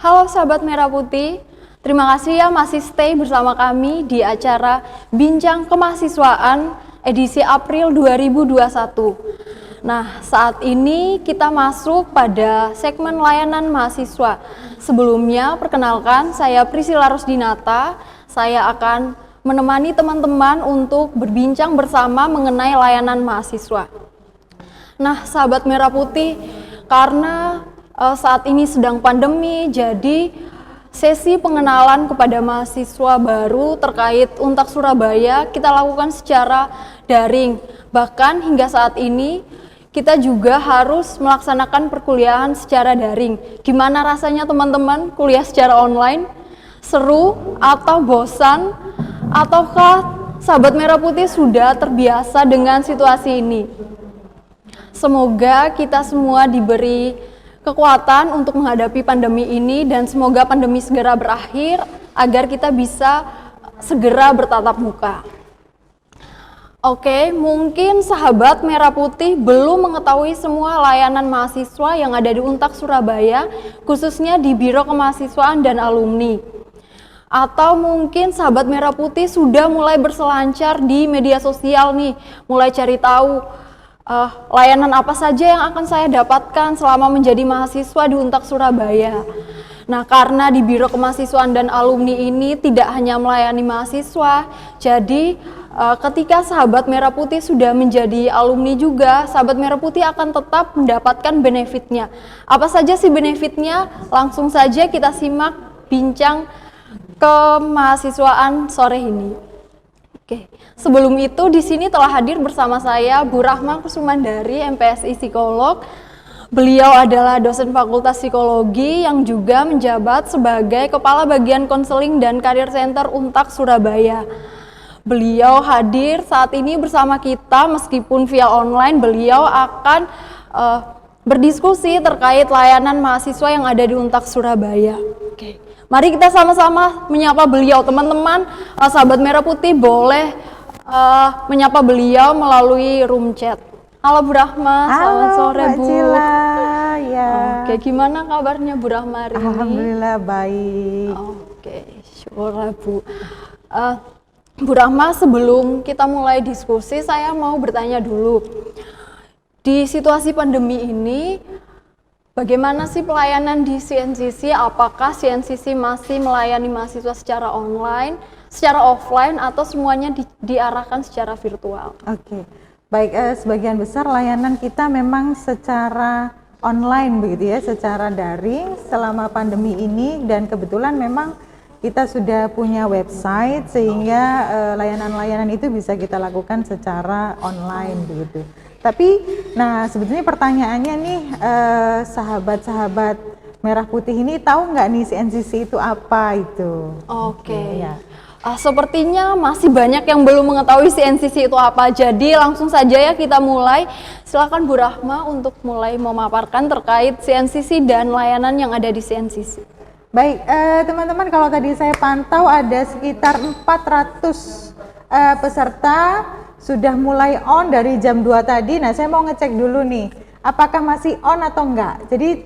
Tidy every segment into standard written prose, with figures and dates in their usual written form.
Halo sahabat Merah Putih, terima kasih ya masih stay bersama kami di acara Bincang Kemahasiswaan edisi April 2021. Nah, saat ini kita masuk pada segmen layanan mahasiswa. Sebelumnya, perkenalkan saya Priscilla Rosdinata. Saya akan menemani teman-teman untuk berbincang bersama mengenai layanan mahasiswa. Nah, sahabat Merah Putih, karena saat ini sedang pandemi, jadi sesi pengenalan kepada mahasiswa baru terkait Untak Surabaya kita lakukan secara daring. Bahkan hingga saat ini kita juga harus melaksanakan perkuliahan secara daring. Gimana rasanya teman-teman kuliah secara online? Seru atau bosan? Ataukah sahabat Merah Putih sudah terbiasa dengan situasi ini? Semoga kita semua diberi kekuatan untuk menghadapi pandemi ini dan semoga pandemi segera berakhir agar kita bisa segera bertatap muka. Oke, mungkin sahabat Merah Putih belum mengetahui semua layanan mahasiswa yang ada di Untak Surabaya, khususnya di Biro Kemahasiswaan dan Alumni. Atau mungkin sahabat Merah Putih sudah mulai berselancar di media sosial nih, mulai cari tahu layanan apa saja yang akan saya dapatkan selama menjadi mahasiswa di Untak Surabaya. Nah, karena di Biro Kemahasiswaan dan Alumni ini tidak hanya melayani mahasiswa, jadi ketika sahabat Merah Putih sudah menjadi alumni juga, sahabat Merah Putih akan tetap mendapatkan benefitnya. Apa saja sih benefitnya? Langsung saja kita simak bincang kemahasiswaan sore ini. Oke, sebelum itu di sini telah hadir bersama saya Bu Rahma Kusumandari, MPSI Psikolog. Beliau adalah dosen Fakultas Psikologi yang juga menjabat sebagai Kepala Bagian Konseling dan Karir Center Untak Surabaya. Beliau hadir saat ini bersama kita meskipun via online. Beliau akan berdiskusi terkait layanan mahasiswa yang ada di Untak Surabaya. Oke. Mari kita sama-sama menyapa beliau, teman-teman. Sahabat Merah Putih boleh menyapa beliau melalui room chat. Halo Bu Rahma, selamat sore Bu. Cila, ya. Oke, gimana kabarnya Bu Rahma hari ini? Alhamdulillah baik. Oke, syukurlah Bu. Bu Rahma, sebelum kita mulai diskusi, saya mau bertanya dulu. Di situasi pandemi ini, bagaimana sih pelayanan di CNCC? Apakah CNCC masih melayani mahasiswa secara online, secara offline, atau semuanya diarahkan secara virtual? Oke, baik. Sebagian besar layanan kita memang secara online begitu ya, secara daring selama pandemi ini, dan kebetulan memang kita sudah punya website sehingga layanan-layanan itu bisa kita lakukan secara online begitu. Tapi, nah sebetulnya pertanyaannya nih, sahabat-sahabat Merah Putih ini tahu nggak nih CNCC itu apa itu? Oke. Ya. Sepertinya masih banyak yang belum mengetahui CNCC itu apa. Jadi langsung saja ya kita mulai. Silakan Bu Rahma untuk mulai memaparkan terkait CNCC dan layanan yang ada di CNCC. Baik, teman-teman, kalau tadi saya pantau ada sekitar 400 peserta sudah mulai on dari jam 2 tadi. Nah, saya mau ngecek dulu nih, apakah masih on atau enggak. Jadi,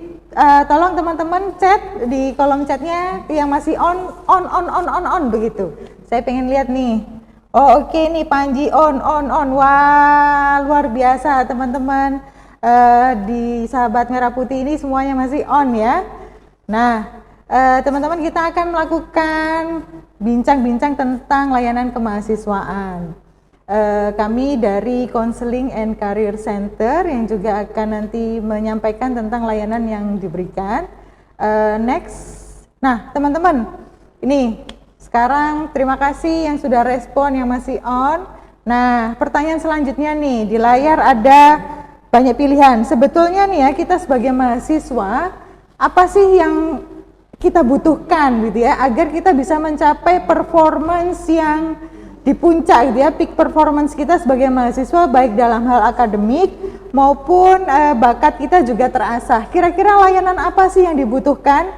tolong teman-teman chat di kolom chatnya yang masih on begitu. Saya pengen lihat nih. Oh, oke nih Panji on. Wah, luar biasa teman-teman. Di sahabat Merah Putih ini semuanya masih on ya. Nah, teman-teman, kita akan melakukan bincang-bincang tentang layanan kemahasiswaan. Kami dari Counseling and Career Center yang juga akan nanti menyampaikan tentang layanan yang diberikan. Next. Nah, teman-teman, ini sekarang terima kasih yang sudah respon, yang masih on. Nah, pertanyaan selanjutnya nih, di layar ada banyak pilihan. Sebetulnya nih ya, kita sebagai mahasiswa, apa sih yang kita butuhkan gitu ya, agar kita bisa mencapai performance yang di puncak gitu ya, peak performance kita sebagai mahasiswa, baik dalam hal akademik maupun bakat kita juga terasah. Kira-kira layanan apa sih yang dibutuhkan?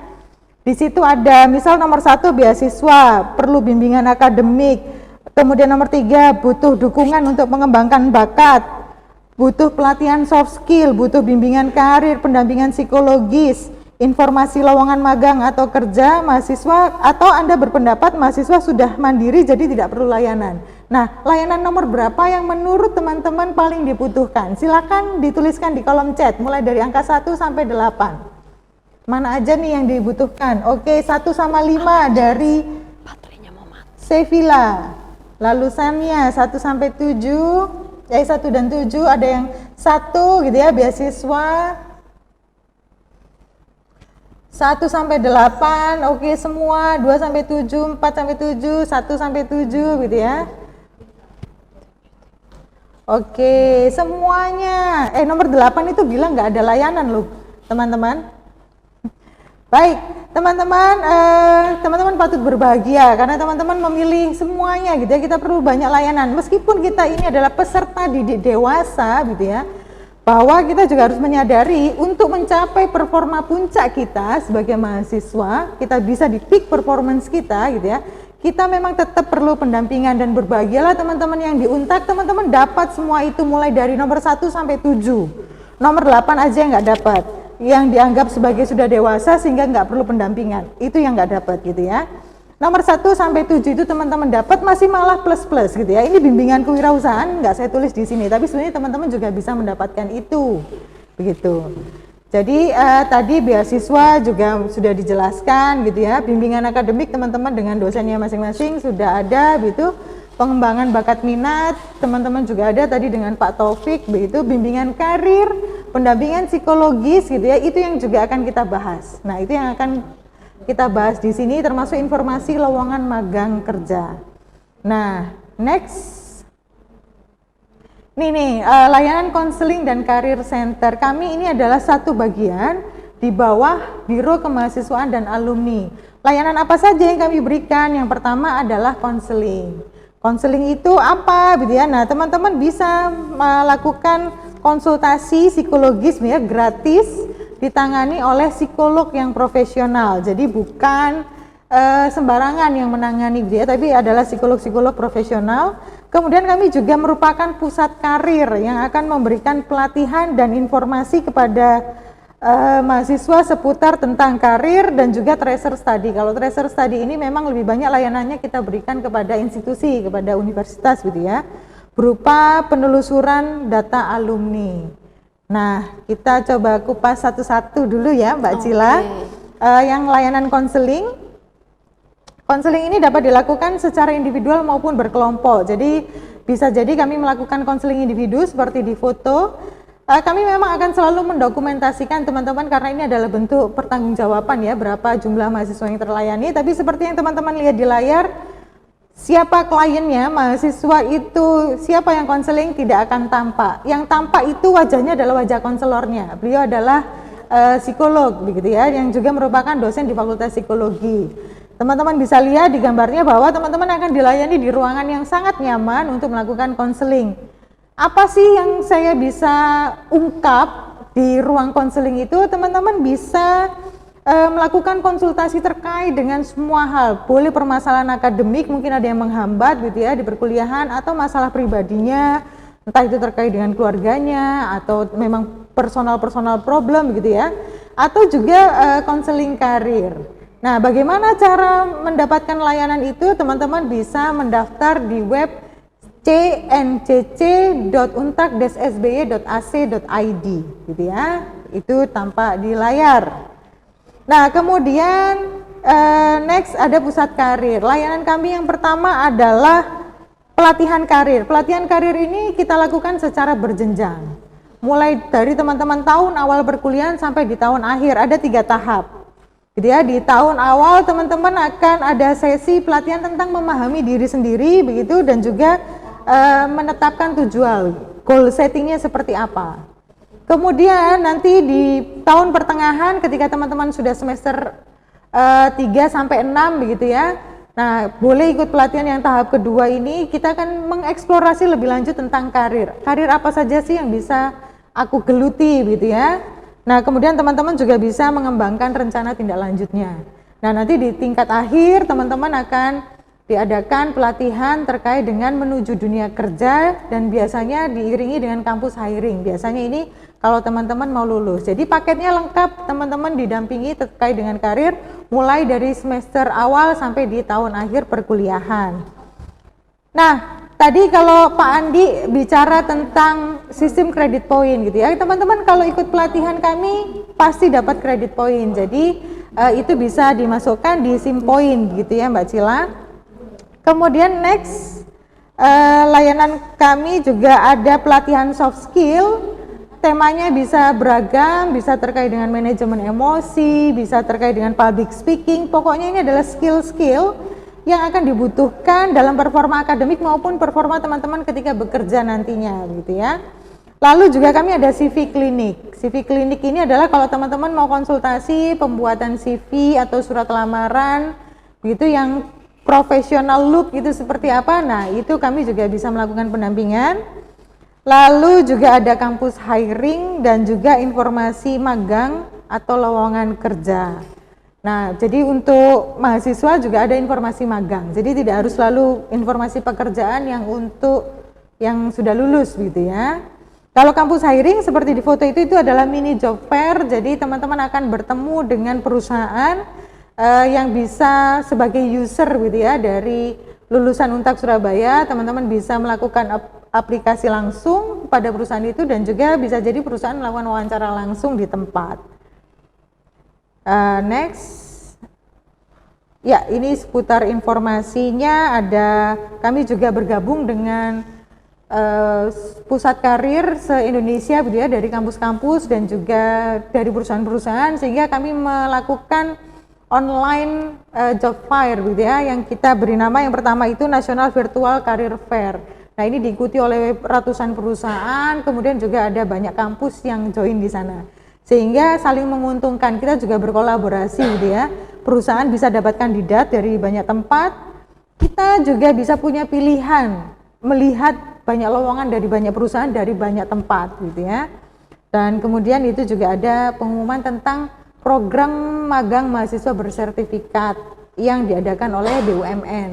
Di situ ada misal nomor 1 beasiswa, perlu bimbingan akademik. Kemudian nomor 3 butuh dukungan untuk mengembangkan bakat, butuh pelatihan soft skill, butuh bimbingan karir, pendampingan psikologis, informasi lowongan magang atau kerja mahasiswa, atau Anda berpendapat mahasiswa sudah mandiri jadi tidak perlu layanan. Nah, layanan nomor berapa yang menurut teman-teman paling dibutuhkan? Silakan dituliskan di kolom chat mulai dari angka 1 sampai 8. Mana aja nih yang dibutuhkan? Oke, 1 sama 5 dari Sevilla. Lalu Sania 1 sampai 7, 1 dan 7, ada yang 1 gitu ya, beasiswa 1 sampai 8, oke semua, 2 sampai 7, 4 sampai 7, 1 sampai 7 gitu ya. Oke, semuanya. Nomor 8 itu bilang nggak ada layanan loh, teman-teman. Baik, teman-teman, teman-teman patut berbahagia karena teman-teman memilih semuanya gitu ya. Kita perlu banyak layanan. Meskipun kita ini adalah peserta didik dewasa gitu ya, bahwa kita juga harus menyadari untuk mencapai performa puncak kita sebagai mahasiswa, kita bisa di peak performance kita gitu ya, kita memang tetap perlu pendampingan. Dan berbahagialah teman-teman yang di Untak, teman-teman dapat semua itu mulai dari nomor 1 sampai 7, nomor 8 aja yang nggak dapat, yang dianggap sebagai sudah dewasa sehingga nggak perlu pendampingan, itu yang nggak dapat gitu ya. Nomor 1 sampai 7 itu teman-teman dapat masih malah plus-plus gitu ya. Ini bimbingan kewirausahaan nggak saya tulis di sini, tapi sebenarnya teman-teman juga bisa mendapatkan itu. Begitu. Jadi tadi beasiswa juga sudah dijelaskan gitu ya. Bimbingan akademik teman-teman dengan dosennya masing-masing sudah ada begitu. Pengembangan bakat minat teman-teman juga ada tadi dengan Pak Taufik begitu. Bimbingan karir, pendampingan psikologis gitu ya. Itu yang juga akan kita bahas. Nah, itu yang akan kita bahas di sini, termasuk informasi lowongan magang kerja. Nah, next. Nih, layanan konseling dan karir center. Kami ini adalah satu bagian di bawah Biro Kemahasiswaan dan Alumni. Layanan apa saja yang kami berikan? Yang pertama adalah konseling. Konseling itu apa gitu ya? Nah, teman-teman bisa melakukan konsultasi psikologis ya, gratis, ditangani oleh psikolog yang profesional. Jadi bukan sembarangan yang menangani dia, tapi adalah psikolog-psikolog profesional. Kemudian kami juga merupakan pusat karir yang akan memberikan pelatihan dan informasi kepada mahasiswa seputar tentang karir dan juga tracer study. Kalau tracer study ini memang lebih banyak layanannya kita berikan kepada institusi, kepada universitas gitu ya, berupa penelusuran data alumni. Nah, kita coba kupas satu-satu dulu ya Mbak Cila. Yang layanan konseling. Konseling ini dapat dilakukan secara individual maupun berkelompok. Jadi bisa jadi kami melakukan konseling individu seperti di foto. Kami memang akan selalu mendokumentasikan teman-teman karena ini adalah bentuk pertanggungjawaban ya, berapa jumlah mahasiswa yang terlayani. Tapi seperti yang teman-teman lihat di layar, siapa kliennya, mahasiswa itu, siapa yang konseling tidak akan tampak. Yang tampak itu wajahnya adalah wajah konselornya. Beliau adalah psikolog begitu ya, yang juga merupakan dosen di Fakultas Psikologi. Teman-teman bisa lihat di gambarnya bahwa teman-teman akan dilayani di ruangan yang sangat nyaman untuk melakukan konseling. Apa sih yang saya bisa ungkap di ruang konseling itu? Teman-teman bisa melakukan konsultasi terkait dengan semua hal. Boleh permasalahan akademik, mungkin ada yang menghambat gitu ya di perkuliahan, atau masalah pribadinya, entah itu terkait dengan keluarganya atau memang personal problem gitu ya, atau juga konseling karir. Nah, bagaimana cara mendapatkan layanan itu? Teman-teman bisa mendaftar di web cncc.untak-sby.ac.id gitu ya. Itu tampak di layar. Nah, kemudian next ada pusat karir. Layanan kami yang pertama adalah pelatihan karir. Pelatihan karir ini kita lakukan secara berjenjang. Mulai dari teman-teman tahun awal perkuliahan sampai di tahun akhir, ada 3 tahap. Jadi ya, di tahun awal teman-teman akan ada sesi pelatihan tentang memahami diri sendiri begitu, dan juga menetapkan tujuan, goal settingnya seperti apa. Kemudian nanti di tahun pertengahan ketika teman-teman sudah semester 3 sampai 6 begitu ya. Nah, boleh ikut pelatihan yang tahap kedua ini, kita akan mengeksplorasi lebih lanjut tentang karir. Karir apa saja sih yang bisa aku geluti gitu ya. Nah, kemudian teman-teman juga bisa mengembangkan rencana tindak lanjutnya. Nah, nanti di tingkat akhir teman-teman akan diadakan pelatihan terkait dengan menuju dunia kerja dan biasanya diiringi dengan kampus hiring. Biasanya ini kalau teman-teman mau lulus. Jadi paketnya lengkap, teman-teman didampingi terkait dengan karir mulai dari semester awal sampai di tahun akhir perkuliahan. Nah, tadi kalau Pak Andi bicara tentang sistem kredit poin gitu ya, teman-teman kalau ikut pelatihan kami pasti dapat kredit poin. Jadi itu bisa dimasukkan di SIM poin gitu ya Mbak Cila. Kemudian next, layanan kami juga ada pelatihan soft skill. Temanya bisa beragam, bisa terkait dengan manajemen emosi, bisa terkait dengan public speaking. Pokoknya ini adalah skill-skill yang akan dibutuhkan dalam performa akademik maupun performa teman-teman ketika bekerja nantinya gitu ya. Lalu juga kami ada CV klinik. CV klinik ini adalah kalau teman-teman mau konsultasi pembuatan CV atau surat lamaran gitu yang profesional look itu seperti apa. Nah, itu kami juga bisa melakukan pendampingan. Lalu juga ada kampus hiring dan juga informasi magang atau lowongan kerja. Nah, jadi untuk mahasiswa juga ada informasi magang. Jadi tidak harus selalu informasi pekerjaan yang untuk yang sudah lulus gitu ya. Kalau kampus hiring seperti di foto itu adalah mini job fair. Jadi teman-teman akan bertemu dengan perusahaan yang bisa sebagai user gitu ya dari lulusan Untak Surabaya. Teman-teman bisa melakukan aplikasi langsung pada perusahaan itu dan juga bisa jadi perusahaan melakukan wawancara langsung di tempat. Next, ya ini seputar informasinya. Kami juga bergabung dengan pusat karir se-Indonesia gitu ya, dari kampus-kampus dan juga dari perusahaan-perusahaan, sehingga kami melakukan online job fair gitu ya, yang kita beri nama yang pertama itu National Virtual Career Fair. Nah, ini diikuti oleh ratusan perusahaan, kemudian juga ada banyak kampus yang join di sana. Sehingga saling menguntungkan, kita juga berkolaborasi gitu ya. Perusahaan bisa dapat kandidat dari banyak tempat, kita juga bisa punya pilihan melihat banyak lowongan dari banyak perusahaan dari banyak tempat gitu ya. Dan kemudian itu juga ada pengumuman tentang program magang mahasiswa bersertifikat yang diadakan oleh BUMN.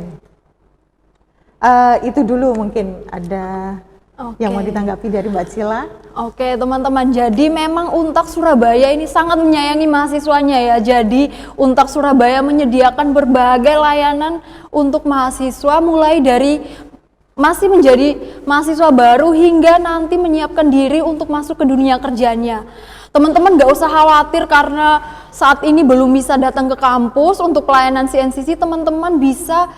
Itu dulu mungkin ada yang mau ditanggapi dari Mbak Cila. Oke teman-teman, jadi memang Untak Surabaya ini sangat menyayangi mahasiswanya ya. Jadi Untak Surabaya menyediakan berbagai layanan untuk mahasiswa, mulai dari masih menjadi mahasiswa baru hingga nanti menyiapkan diri untuk masuk ke dunia kerjanya. Teman-teman gak usah khawatir karena saat ini belum bisa datang ke kampus untuk pelayanan CNCC, teman-teman bisa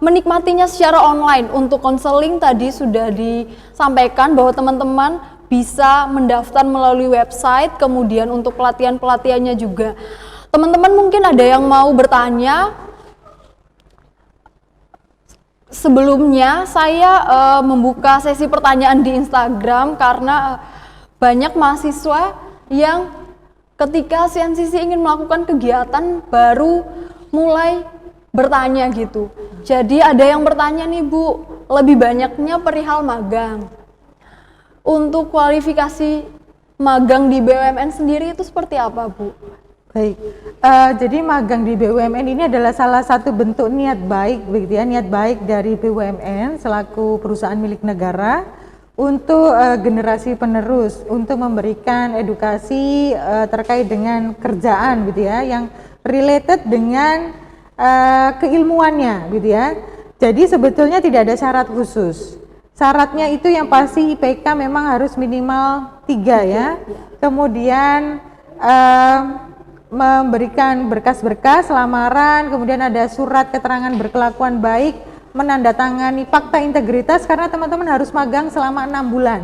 menikmatinya secara online. Untuk konseling tadi sudah disampaikan bahwa teman-teman bisa mendaftar melalui website, kemudian untuk pelatihan-pelatihannya juga. Teman-teman mungkin ada yang mau bertanya. Sebelumnya saya membuka sesi pertanyaan di Instagram karena banyak mahasiswa yang ketika CNCC ingin melakukan kegiatan baru mulai bertanya gitu. Jadi ada yang bertanya nih Bu, lebih banyaknya perihal magang. Untuk kualifikasi magang di BUMN sendiri itu seperti apa Bu? Baik, jadi magang di BUMN ini adalah salah satu bentuk niat baik, begitu ya, niat baik dari BUMN selaku perusahaan milik negara untuk generasi penerus, untuk memberikan edukasi terkait dengan kerjaan gitu ya, yang related dengan keilmuannya gitu ya. Jadi sebetulnya tidak ada syarat khusus. Syaratnya itu yang pasti IPK memang harus minimal 3 ya. Kemudian memberikan berkas-berkas lamaran, kemudian ada surat keterangan berkelakuan baik, menandatangani fakta integritas, karena teman-teman harus magang selama 6 bulan.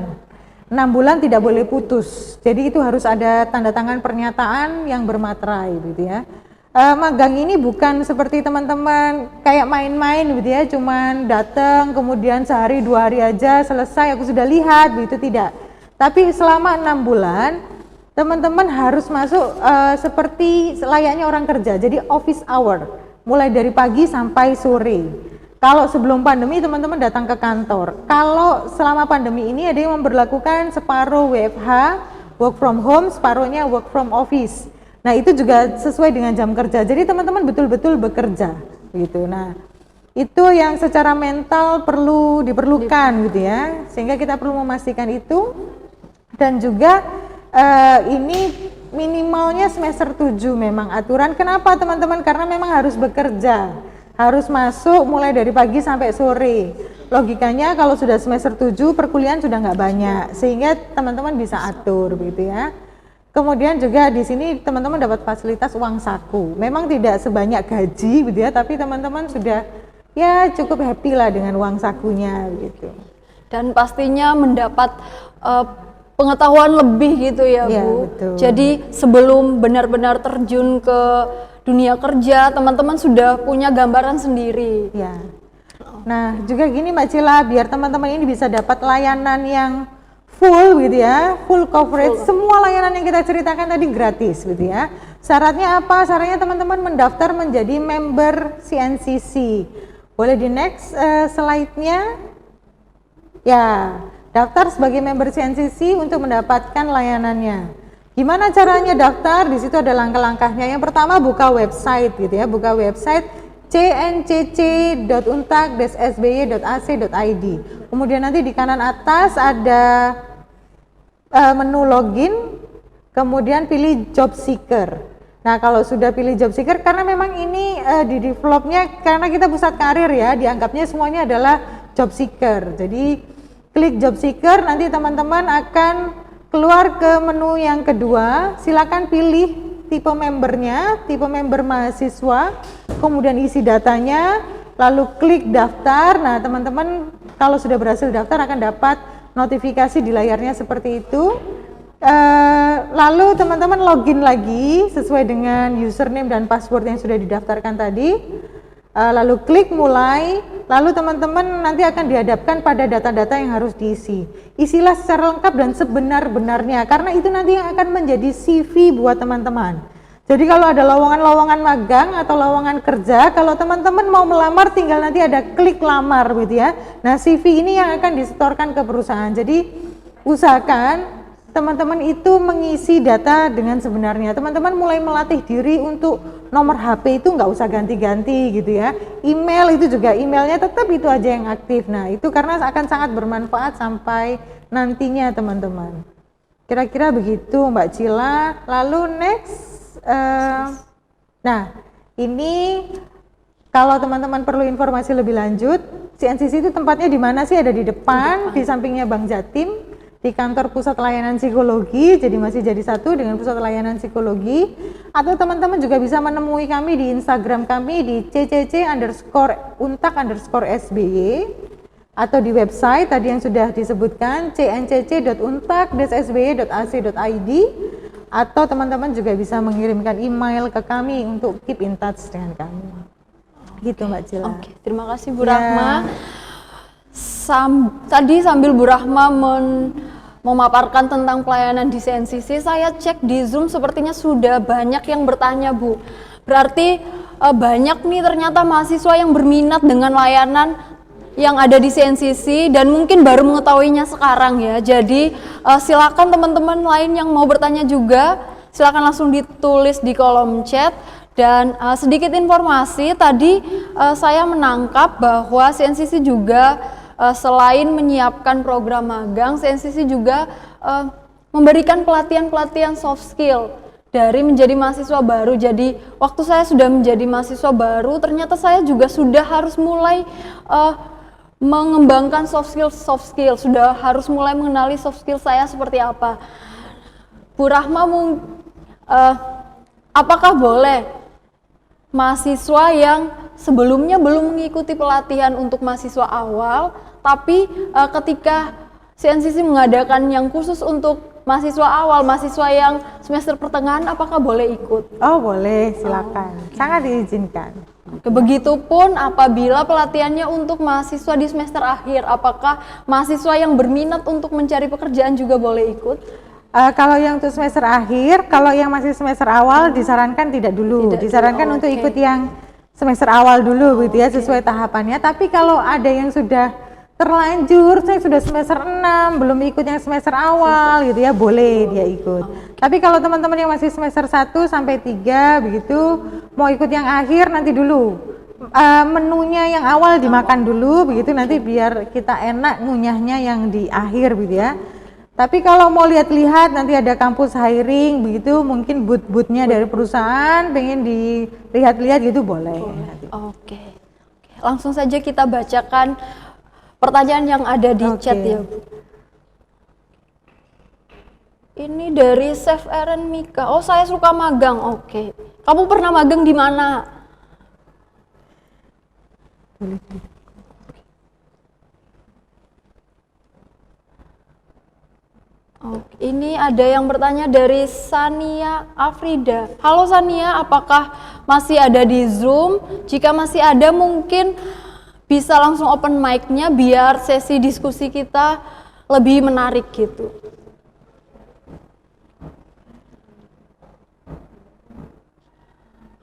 6 bulan tidak boleh putus. Jadi itu harus ada tanda tangan pernyataan yang bermaterai gitu ya. Magang ini bukan seperti teman-teman kayak main-main gitu ya, cuman datang kemudian sehari 2 hari aja selesai aku sudah lihat, begitu tidak. Tapi selama 6 bulan teman-teman harus masuk seperti layaknya orang kerja, jadi office hour, mulai dari pagi sampai sore. Kalau sebelum pandemi teman-teman datang ke kantor. Kalau selama pandemi ini ada yang memberlakukan separuh WFH, work from home, separuhnya work from office. Nah itu juga sesuai dengan jam kerja. Jadi teman-teman betul-betul bekerja gitu. Nah itu yang secara mental diperlukan gitu ya, sehingga kita perlu memastikan itu. Dan juga ini minimalnya semester 7 memang aturan. Kenapa teman-teman? Karena memang harus bekerja, harus masuk mulai dari pagi sampai sore. Logikanya kalau sudah semester 7 perkuliahan sudah nggak banyak, sehingga teman-teman bisa atur begitu ya. Kemudian juga di sini teman-teman dapat fasilitas uang saku. Memang tidak sebanyak gaji gitu ya, tapi teman-teman sudah ya cukup happy lah dengan uang sakunya gitu. Dan pastinya mendapat pengetahuan lebih gitu ya, Ya, Bu. betul. Jadi sebelum benar-benar terjun ke dunia kerja, teman-teman sudah punya gambaran sendiri. Ya. Nah, juga gini Mbak Cila, biar teman-teman ini bisa dapat layanan yang full gitu ya, full coverage, semua layanan yang kita ceritakan tadi gratis gitu ya. Syaratnya apa? Syaratnya teman-teman mendaftar menjadi member CNCC. Boleh di next slide-nya? Ya, daftar sebagai member CNCC untuk mendapatkan layanannya. Gimana caranya daftar? Di situ ada langkah-langkahnya. Yang pertama buka website gitu ya, buka website cncc.untak-sby.ac.id. Kemudian nanti di kanan atas ada menu login, kemudian pilih job seeker. Nah, kalau sudah pilih job seeker, karena memang ini di developnya, karena kita pusat karir ya, dianggapnya semuanya adalah job seeker. Jadi klik job seeker, nanti teman-teman akan keluar ke menu yang kedua. Silakan pilih tipe membernya, tipe member mahasiswa, kemudian isi datanya, lalu klik daftar. Nah, teman-teman kalau sudah berhasil daftar akan dapat notifikasi di layarnya seperti itu. Lalu teman-teman login lagi sesuai dengan username dan password yang sudah didaftarkan tadi. Lalu klik mulai, lalu teman-teman nanti akan dihadapkan pada data-data yang harus diisi. Isilah secara lengkap dan sebenar-benarnya, karena itu nanti yang akan menjadi CV buat teman-teman. Jadi kalau ada lowongan-lowongan magang atau lowongan kerja, kalau teman-teman mau melamar tinggal nanti ada klik lamar gitu ya. Nah, CV ini yang akan disetorkan ke perusahaan. Jadi usahakan teman-teman itu mengisi data dengan sebenarnya. Teman-teman mulai melatih diri untuk nomor HP itu nggak usah ganti-ganti gitu ya. Email itu juga, emailnya tetap itu aja yang aktif. Nah, itu karena akan sangat bermanfaat sampai nantinya teman-teman. Kira-kira begitu Mbak Cila. Lalu next, nah ini kalau teman-teman perlu informasi lebih lanjut, CNCC itu tempatnya di mana sih? Ada di depan, di sampingnya Bank Jatim, di kantor pusat layanan psikologi, jadi masih jadi satu dengan pusat layanan psikologi. Atau teman-teman juga bisa menemui kami di Instagram kami di ccc_untak_sby, atau di website tadi yang sudah disebutkan cncc.untak-sby.ac.id, atau teman-teman juga bisa mengirimkan email ke kami untuk keep in touch dengan kami. Gitu Mbak Cila. Oke, terima kasih Bu Rahma. Tadi sambil Bu Rahma memaparkan tentang pelayanan di CNCC, saya cek di Zoom sepertinya sudah banyak yang bertanya, Bu. Berarti banyak nih ternyata mahasiswa yang berminat dengan layanan yang ada di CNCC dan mungkin baru mengetahuinya sekarang ya. Jadi silakan teman-teman lain yang mau bertanya juga, silakan langsung ditulis di kolom chat. Dan sedikit informasi, tadi saya menangkap bahwa CNCC juga selain menyiapkan program magang, CNCC juga memberikan pelatihan-pelatihan soft skill dari menjadi mahasiswa baru. Jadi waktu saya sudah menjadi mahasiswa baru, ternyata saya juga sudah harus mulai mengembangkan soft skill, sudah harus mulai mengenali soft skill saya seperti apa. Bu Rahma, apakah boleh mahasiswa yang sebelumnya belum mengikuti pelatihan untuk mahasiswa awal, tapi ketika CNCC mengadakan yang khusus untuk mahasiswa awal, mahasiswa yang semester pertengahan, apakah boleh ikut? Oh boleh, silakan. Sangat diizinkan. Begitupun apabila pelatihannya untuk mahasiswa di semester akhir, apakah mahasiswa yang berminat untuk mencari pekerjaan juga boleh ikut? Kalau yang untuk semester akhir, kalau yang masih semester awal disarankan tidak dulu. Disarankan untuk ikut yang semester awal dulu gitu ya, sesuai tahapannya. Tapi kalau ada yang sudah terlanjur, saya sudah semester 6 belum ikut yang semester awal gitu ya, boleh dia ikut. Tapi kalau teman-teman yang masih semester 1 sampai 3 begitu mau ikut yang akhir nanti dulu. menunya yang awal dimakan dulu begitu, nanti biar kita enak ngunyahnya yang di akhir gitu ya. Tapi kalau mau lihat-lihat nanti ada kampus hiring begitu, mungkin booth-boothnya dari perusahaan pengen dilihat-lihat gitu boleh. Oke. Langsung saja kita bacakan pertanyaan yang ada di chat ya Bu. Ini dari Chef Eren Mika. Oh, saya suka magang. Oke. Kamu pernah magang di mana? Oke, ini ada yang bertanya dari Sania Afrida. Halo Sania, apakah masih ada di Zoom? Jika masih ada, mungkin bisa langsung open mic-nya biar sesi diskusi kita lebih menarik gitu.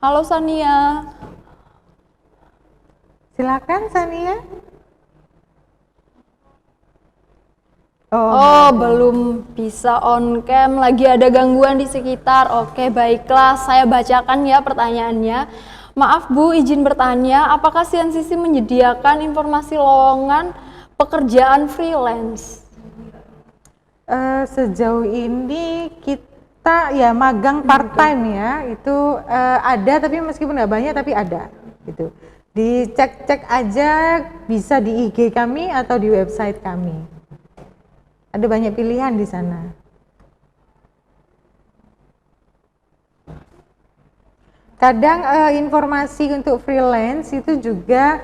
Halo Sania. Silakan Sania. Oh, belum bisa on cam, lagi ada gangguan di sekitar. Oke, baiklah, saya bacakan ya pertanyaannya. Maaf Bu, izin bertanya, apakah CNCC menyediakan informasi lowongan pekerjaan freelance? Sejauh ini kita ya magang part time ya, itu ada tapi meskipun nggak banyak tapi ada gitu. Dicek-cek aja, bisa di IG kami atau di website kami. Ada banyak pilihan di sana. Kadang informasi untuk freelance itu juga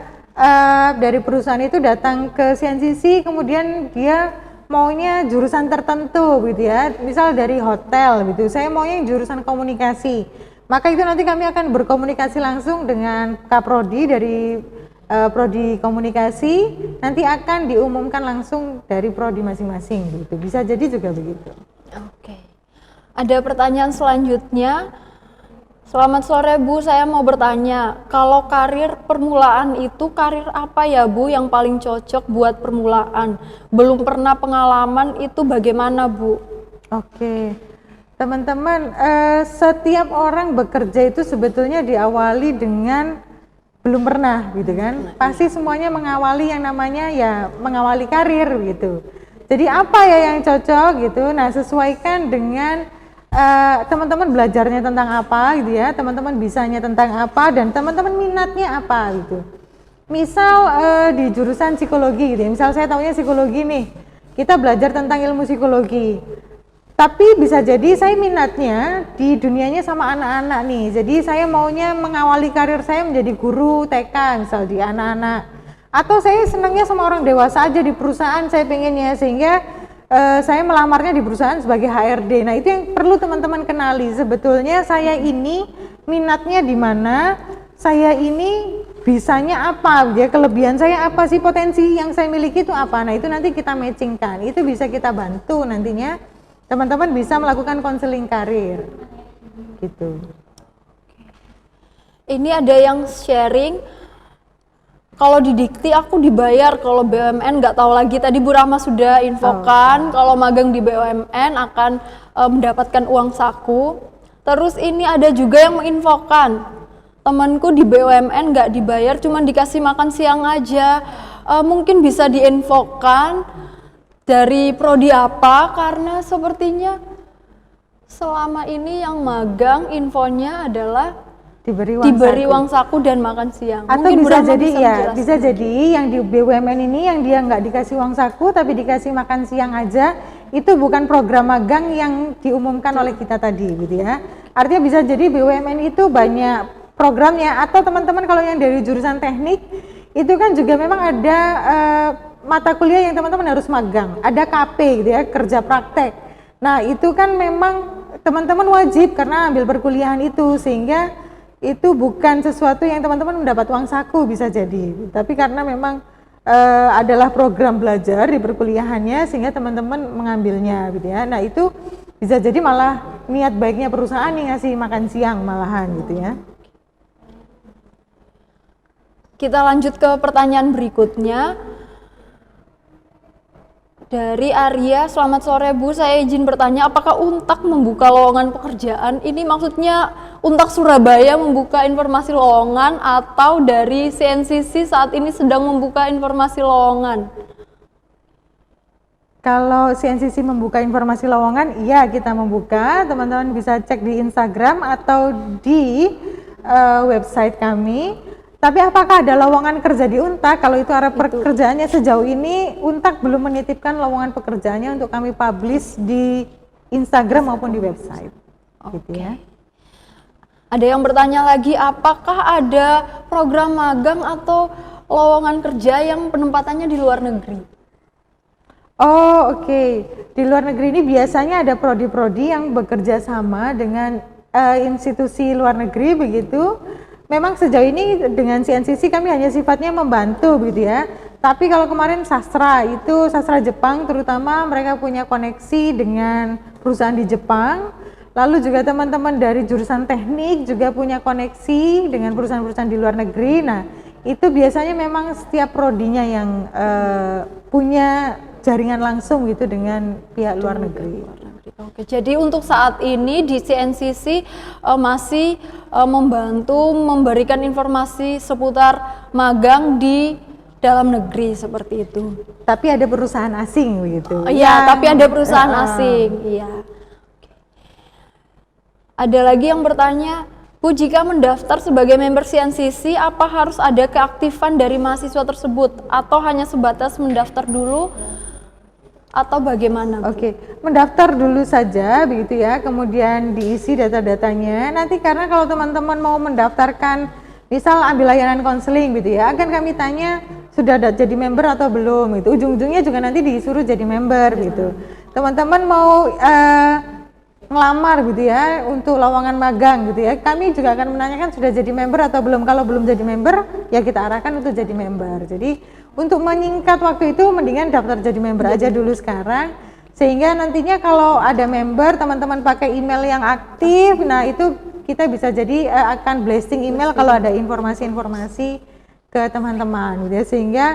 dari perusahaan itu datang ke CNCC, kemudian dia maunya jurusan tertentu gitu ya. Misal dari hotel gitu, saya maunya jurusan komunikasi. Maka itu nanti kami akan berkomunikasi langsung dengan Kaprodi dari prodi komunikasi, nanti akan diumumkan langsung dari prodi masing-masing gitu. Bisa jadi juga begitu. Oke. Ada pertanyaan selanjutnya. Selamat sore Bu, saya mau bertanya, kalau karir permulaan itu karir apa ya Bu yang paling cocok buat permulaan? Belum pernah pengalaman, itu bagaimana Bu? Oke. Teman-teman, setiap orang bekerja itu sebetulnya diawali dengan belum pernah gitu kan, pasti semuanya mengawali yang namanya ya mengawali karir gitu. Jadi apa ya yang cocok gitu, nah sesuaikan dengan teman-teman belajarnya tentang apa gitu ya, teman-teman bisanya tentang apa, dan teman-teman minatnya apa gitu. Misal di jurusan psikologi gitu ya, misal saya taunya psikologi nih, kita belajar tentang ilmu psikologi. Tapi bisa jadi saya minatnya di dunianya sama anak-anak nih. Jadi saya maunya mengawali karir saya menjadi guru TK misal di anak-anak. Atau saya senangnya sama orang dewasa aja di perusahaan saya pengennya, sehingga saya melamarnya di perusahaan sebagai HRD. Nah, itu yang perlu teman-teman kenali. Sebetulnya saya ini minatnya di mana, saya ini bisanya apa, ya kelebihan saya apa sih, potensi yang saya miliki itu apa. Nah, itu nanti kita matchingkan. Itu bisa kita bantu nantinya. Teman-teman bisa melakukan konseling karir gitu. Ini ada yang sharing, kalau di Dikti aku dibayar, kalau BUMN nggak tahu lagi. Tadi Bu Rahma sudah infokan, kalau magang di BUMN akan mendapatkan uang saku. Terus ini ada juga yang menginfokan, temanku di BUMN nggak dibayar, cuma dikasih makan siang aja. Mungkin bisa diinfokan dari prodi apa, karena sepertinya selama ini yang magang infonya adalah diberi uang saku dan makan siang. Atau mungkin bisa jadi ya, bisa jadi yang di BUMN ini yang dia nggak dikasih uang saku tapi dikasih makan siang aja, itu bukan program magang yang diumumkan oleh kita tadi gitu ya. Artinya bisa jadi BUMN itu banyak programnya. Atau teman-teman kalau yang dari jurusan teknik itu kan juga memang ada mata kuliah yang teman-teman harus magang, ada KP gitu ya, kerja praktek. Nah itu kan memang teman-teman wajib karena ambil perkuliahan itu, sehingga itu bukan sesuatu yang teman-teman mendapat uang saku bisa jadi, tapi karena memang adalah program belajar di perkuliahannya sehingga teman-teman mengambilnya gitu ya. Nah itu bisa jadi malah niat baiknya perusahaan nih ngasih makan siang malahan gitu ya. Kita lanjut ke pertanyaan berikutnya. Dari Arya, selamat sore Bu, saya izin bertanya apakah Untak membuka lowongan pekerjaan? Ini maksudnya Untak Surabaya membuka informasi lowongan atau dari CNCC saat ini sedang membuka informasi lowongan? Kalau CNCC membuka informasi lowongan, iya kita membuka, teman-teman bisa cek di Instagram atau di website kami. Tapi apakah ada lowongan kerja di Untak? Kalau itu arah pekerjaannya sejauh ini, Untak belum menitipkan lowongan pekerjaannya untuk kami publish di Instagram maupun di website. Gitu ya. Ada yang bertanya lagi, apakah ada program magang atau lowongan kerja yang penempatannya di luar negeri? Oh oke. Di luar negeri ini biasanya ada prodi-prodi yang bekerja sama dengan institusi luar negeri begitu. Memang sejauh ini dengan CNCC kami hanya sifatnya membantu begitu ya. Tapi kalau kemarin sastra itu sastra Jepang terutama mereka punya koneksi dengan perusahaan di Jepang. Lalu juga teman-teman dari jurusan teknik juga punya koneksi dengan perusahaan-perusahaan di luar negeri. Nah, itu biasanya memang setiap prodinya yang punya jaringan langsung gitu dengan pihak luar negeri. Oke, jadi untuk saat ini di CNCC masih membantu memberikan informasi seputar magang di dalam negeri seperti itu. Tapi ada perusahaan asing begitu. Iya, tapi ada perusahaan asing. Iya. Ada lagi yang bertanya, Bu, jika mendaftar sebagai member CNCC, apa harus ada keaktifan dari mahasiswa tersebut atau hanya sebatas mendaftar dulu? Atau bagaimana, Bu? Oke, mendaftar dulu saja begitu ya, kemudian diisi data-datanya. Nanti karena kalau teman-teman mau mendaftarkan, misal ambil layanan konseling gitu ya, akan kami tanya sudah jadi member atau belum gitu. Ujung-ujungnya juga nanti disuruh jadi member gitu. Teman-teman mau ngelamar gitu ya untuk lowongan magang gitu ya, kami juga akan menanyakan sudah jadi member atau belum. Kalau belum jadi member, ya kita arahkan untuk jadi member. Jadi untuk menyingkat waktu itu mendingan daftar jadi member aja dulu sekarang, sehingga nantinya kalau ada member teman-teman pakai email yang aktif, nah itu kita bisa jadi akan blasting email kalau ada informasi-informasi ke teman-teman gitu ya, sehingga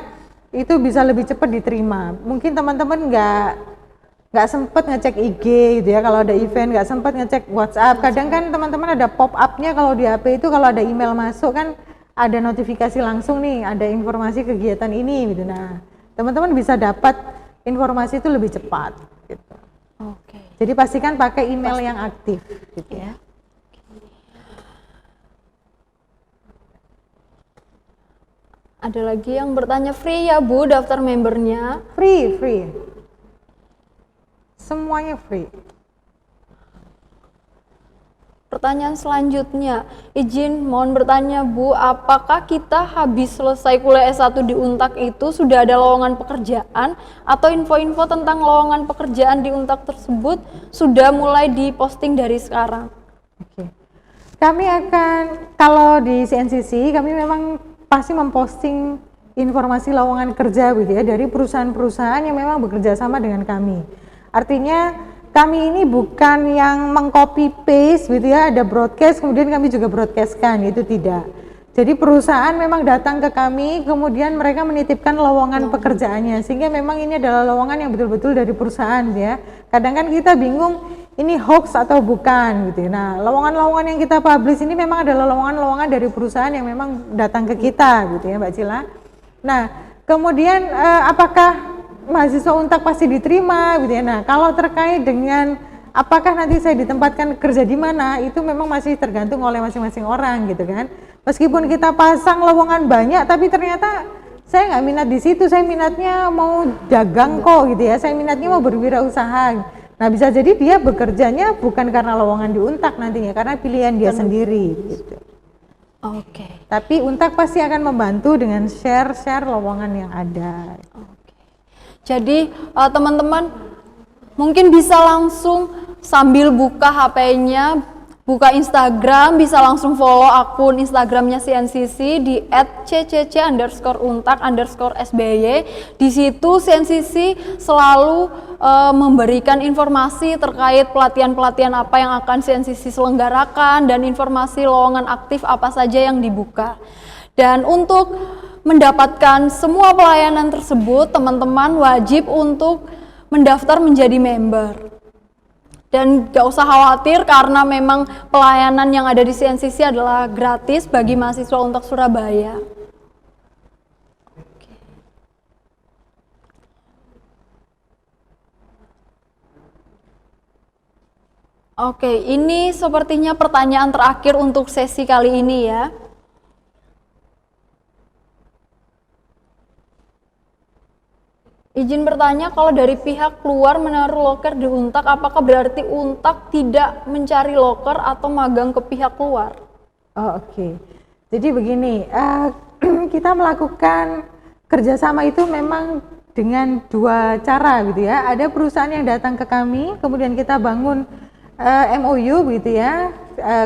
itu bisa lebih cepat diterima. Mungkin teman-teman nggak sempet ngecek IG gitu ya, kalau ada event nggak sempet ngecek WhatsApp. Kadang kan teman-teman ada pop up-nya kalau di HP itu, kalau ada email masuk kan ada notifikasi langsung nih, ada informasi kegiatan ini gitu. Nah, teman-teman bisa dapat informasi itu lebih cepat gitu. Oke. Jadi pastikan pakai email yang aktif gitu ya. Ada lagi yang bertanya, free ya Bu daftar membernya? Free. Semuanya free. Pertanyaan selanjutnya, izin mohon bertanya Bu, apakah kita habis selesai kuliah S1 di Untak itu sudah ada lowongan pekerjaan atau info-info tentang lowongan pekerjaan di Untak tersebut sudah mulai diposting dari sekarang? Oke. Kami akan, kalau di CNCC kami memang pasti memposting informasi lowongan kerja gitu ya dari perusahaan-perusahaan yang memang bekerja sama dengan kami. Artinya kami ini bukan yang mengcopy paste gitu ya, ada broadcast kemudian kami juga broadcastkan, itu tidak. Jadi perusahaan memang datang ke kami, kemudian mereka menitipkan lowongan pekerjaannya, sehingga memang ini adalah lowongan yang betul-betul dari perusahaan ya. Kadang kan kita bingung ini hoax atau bukan gitu. Nah, lowongan-lowongan yang kita publish ini memang adalah lowongan-lowongan dari perusahaan yang memang datang ke kita gitu ya Mbak Cila. Nah, kemudian apakah mahasiswa Untak pasti diterima gitu ya. Nah, kalau terkait dengan apakah nanti saya ditempatkan kerja di mana, itu memang masih tergantung oleh masing-masing orang gitu kan. Meskipun kita pasang lowongan banyak, tapi ternyata saya nggak minat di situ, saya minatnya mau dagang kok gitu ya, saya minatnya mau berwirausaha. Nah, bisa jadi dia bekerjanya bukan karena lowongan di Untak nantinya, karena pilihan dia sendiri gitu. Oke. Tapi Untak pasti akan membantu dengan share lowongan yang ada. Jadi teman-teman mungkin bisa langsung sambil buka HP-nya, buka Instagram, bisa langsung follow akun Instagramnya CNCC di @ccc_untak_sby. Di situ CNCC selalu memberikan informasi terkait pelatihan-pelatihan apa yang akan CNCC selenggarakan dan informasi lowongan aktif apa saja yang dibuka. Dan untuk mendapatkan semua pelayanan tersebut, teman-teman wajib untuk mendaftar menjadi member. Dan gak usah khawatir karena memang pelayanan yang ada di CNCC adalah gratis bagi mahasiswa untuk Surabaya. Oke, ini sepertinya pertanyaan terakhir untuk sesi kali ini ya. Izin bertanya, kalau dari pihak keluar menaruh loker di Untak, apakah berarti Untak tidak mencari loker atau magang ke pihak luar? Oh, oke. Jadi begini, kita melakukan kerjasama itu memang dengan dua cara gitu ya. Ada perusahaan yang datang ke kami, kemudian kita bangun MOU gitu ya,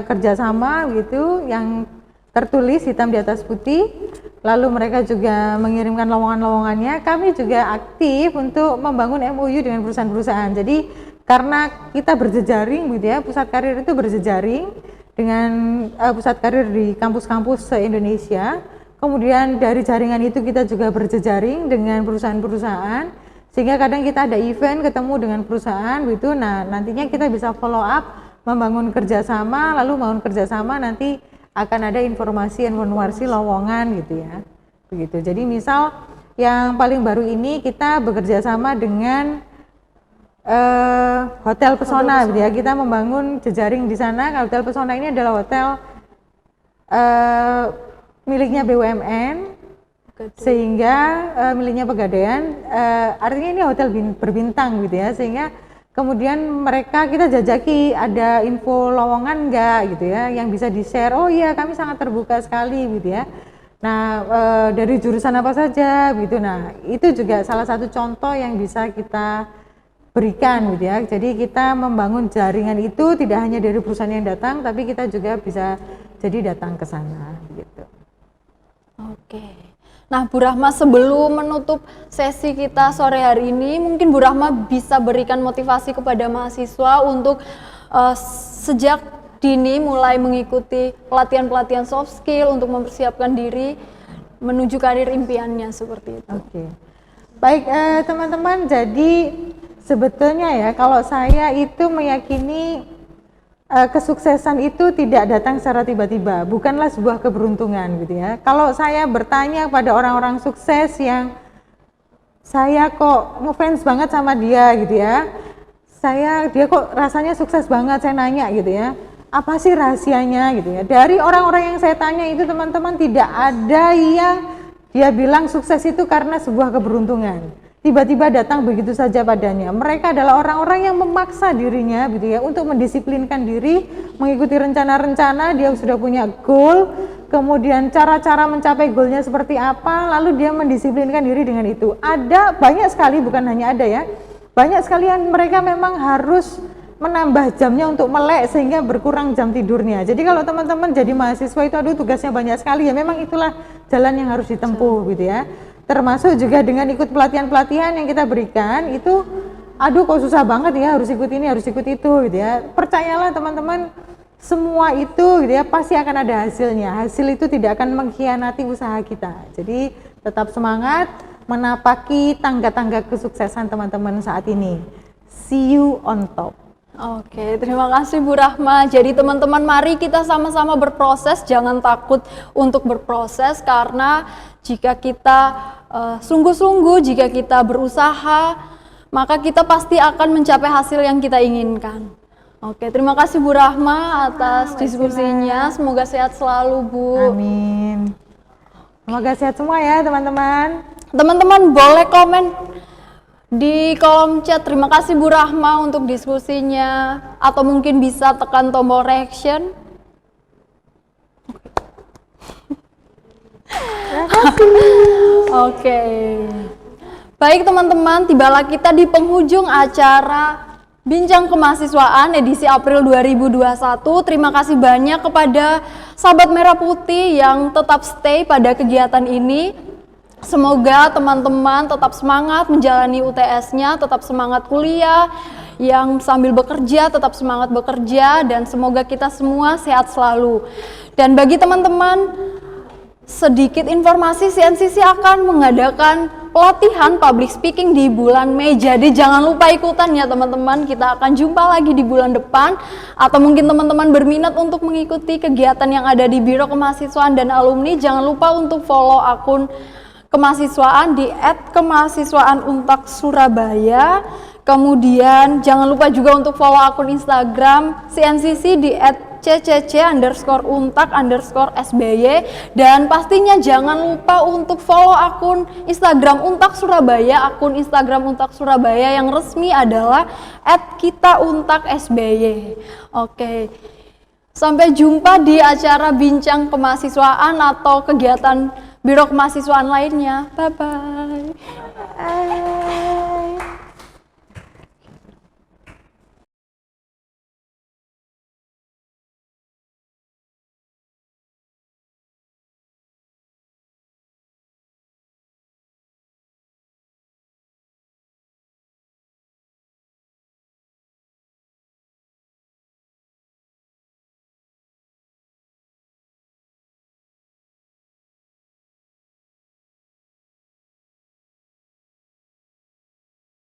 kerjasama gitu yang tertulis hitam di atas putih. Lalu mereka juga mengirimkan lowongan-lowongannya. Kami juga aktif untuk membangun MOU dengan perusahaan-perusahaan. Jadi karena kita berjejaring gitu ya, pusat karir itu berjejaring dengan pusat karir di kampus-kampus se-Indonesia. Kemudian dari jaringan itu kita juga berjejaring dengan perusahaan-perusahaan. Sehingga kadang kita ada event ketemu dengan perusahaan gitu. Nah, nantinya kita bisa follow up, membangun kerjasama, lalu membangun kerjasama nanti akan ada informasi lowongan gitu ya. Begitu. Jadi misal yang paling baru ini kita bekerja sama dengan Hotel Pesona gitu ya. Kita membangun jejaring di sana. Hotel Pesona ini adalah hotel miliknya BUMN. Sehingga miliknya Pegadaian, artinya ini hotel berbintang gitu ya, sehingga kemudian kita jajaki ada info lowongan enggak gitu ya, yang bisa di-share. Oh iya, kami sangat terbuka sekali gitu ya. Nah, dari jurusan apa saja gitu. Nah, itu juga salah satu contoh yang bisa kita berikan gitu ya. Jadi kita membangun jaringan itu tidak hanya dari perusahaan yang datang, tapi kita juga bisa jadi datang ke sana gitu. Oke. Nah, Bu Rahma, sebelum menutup sesi kita sore hari ini, mungkin Bu Rahma bisa berikan motivasi kepada mahasiswa untuk sejak dini mulai mengikuti pelatihan-pelatihan soft skill untuk mempersiapkan diri menuju karir impiannya seperti itu. Oke. Baik, teman-teman, jadi sebetulnya ya kalau saya itu meyakini kesuksesan itu tidak datang secara tiba-tiba, bukanlah sebuah keberuntungan gitu ya. Kalau saya bertanya pada orang-orang sukses yang saya kok ngefans banget sama dia gitu ya, dia kok rasanya sukses banget, saya nanya gitu ya, apa sih rahasianya gitu ya. Dari orang-orang yang saya tanya itu teman-teman tidak ada yang dia bilang sukses itu karena sebuah keberuntungan. Tiba-tiba datang begitu saja padanya. Mereka adalah orang-orang yang memaksa dirinya gitu ya untuk mendisiplinkan diri, mengikuti rencana-rencana, dia sudah punya goal, kemudian cara-cara mencapai goalnya seperti apa, lalu dia mendisiplinkan diri dengan itu. Ada banyak sekali, bukan hanya ada ya, banyak sekali yang mereka memang harus menambah jamnya untuk melek sehingga berkurang jam tidurnya. Jadi kalau teman-teman jadi mahasiswa itu aduh tugasnya banyak sekali ya, memang itulah jalan yang harus ditempuh gitu ya. Termasuk juga dengan ikut pelatihan-pelatihan yang kita berikan itu, aduh kok susah banget ya, harus ikut ini, harus ikut itu gitu ya. Percayalah teman-teman, semua itu gitu ya pasti akan ada hasilnya. Hasil itu tidak akan mengkhianati usaha kita. Jadi tetap semangat menapaki tangga-tangga kesuksesan teman-teman saat ini. See you on top. Oke, terima kasih Bu Rahma. Jadi teman-teman, mari kita sama-sama berproses, jangan takut untuk berproses, karena jika kita sungguh-sungguh, jika kita berusaha, maka kita pasti akan mencapai hasil yang kita inginkan. Oke, terima kasih Bu Rahma atas diskusinya. Semoga sehat selalu, Bu. Amin. Semoga sehat semua ya teman-teman. Teman-teman boleh komen di kolom chat, terima kasih Bu Rahma untuk diskusinya, atau mungkin bisa tekan tombol reaction. Oke. Baik teman-teman, tibalah kita di penghujung acara Bincang Kemahasiswaan edisi April 2021. Terima kasih banyak kepada sahabat Merah Putih yang tetap stay pada kegiatan ini. Semoga teman-teman tetap semangat menjalani UTS-nya, tetap semangat kuliah, yang sambil bekerja tetap semangat bekerja, dan semoga kita semua sehat selalu. Dan bagi teman-teman, sedikit informasi, CNCC akan mengadakan pelatihan public speaking di bulan Mei. Jadi jangan lupa ikutan ya teman-teman. Kita akan jumpa lagi di bulan depan, atau mungkin teman-teman berminat untuk mengikuti kegiatan yang ada di Biro Kemahasiswaan dan Alumni, jangan lupa untuk follow akun kemahasiswaan di @kemahasiswaan_Untak Surabaya. Kemudian jangan lupa juga untuk follow akun Instagram CNCC di @ccc_untak_sby, dan pastinya jangan lupa untuk follow akun Instagram Untak Surabaya. Akun Instagram Untak Surabaya yang resmi adalah @kitauntaksby. Oke, sampai jumpa di acara bincang kemahasiswaan atau kegiatan Biro Kemahasiswaan lainnya. Bye bye.